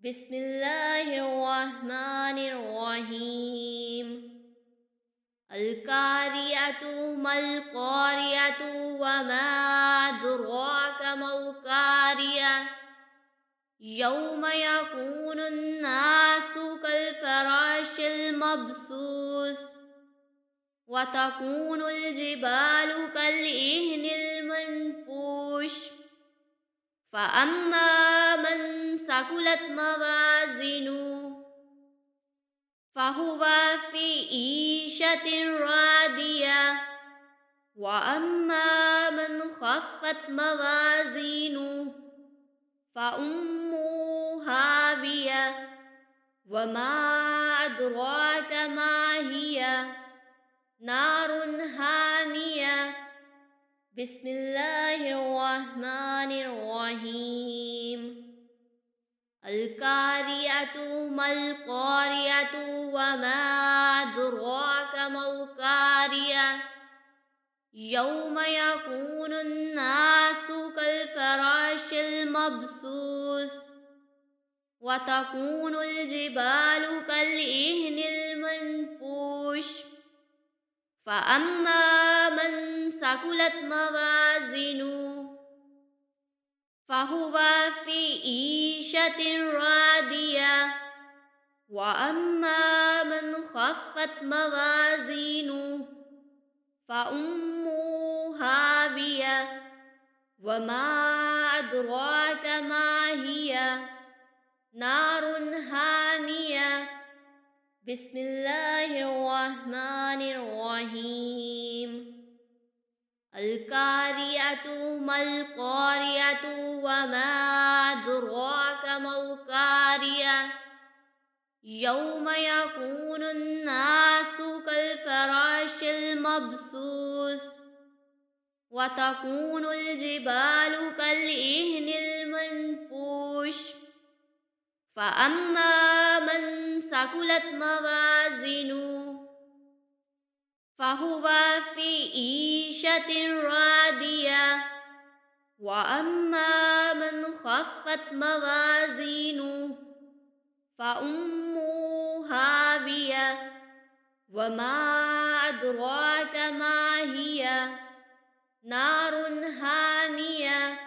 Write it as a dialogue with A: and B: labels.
A: बिस्मिल्लाहिर्रहमानिर्रहीम। अल-कारियतु मल-कारियतु वमा अदराका मल-कारियह। यौम यकूनुन्नासु कल-फराशिल मबसूस व तकूनुल जिबालु कल-इह्निल मनफूश। फ़अम्मा मन सकुलत मवाज़िनुहु फ़हुवा फ़ी ईशतिन रादियह व अम्मा मन ख़फ़्फ़त मवाज़िनुहु फ़उम्मुहु हावियह वमा अदराका मा हियह नारुन हामियह। बिस्मिल्लाहिर्रहमानिर्रहीम। अल-कारियतु मल-कारियतु वमा अदराका मल-कारियह। यौम यकूनुन्नासु कल-फराशिल मबसूस व तकूनुल जिबालु कल-इह्निल मनफूश। फ़अम्मा मन सकुलत मवाज़िनुहु फ़हुवा फ़ी ईशतिन रादियह व अम्मा मन ख़फ़्फ़त मवाज़िनुहु फ़उम्मुहु हावियह वमा अदराका मा हियह नारुन हामियह। बिस्मिल्लाहिर्रहमानिर्रहीम। अल-कारियतु मल-कारियतु वमा अदराका मल-कारियह। यौम यकूनुन्नासु कल-फराशिल मबसूस व तकूनुल जिबालु कल-इह्निल मनफूश। फ़अम्मा मन सकुलत मवाज़िनुहु फ़हुवा फ़ी ईशतिन रादियह व अम्मा मन ख़फ़्फ़त मवाज़िनुहु फ़उम्मुहु हावियह वमा अदराका मा हियह नारुन हामियह।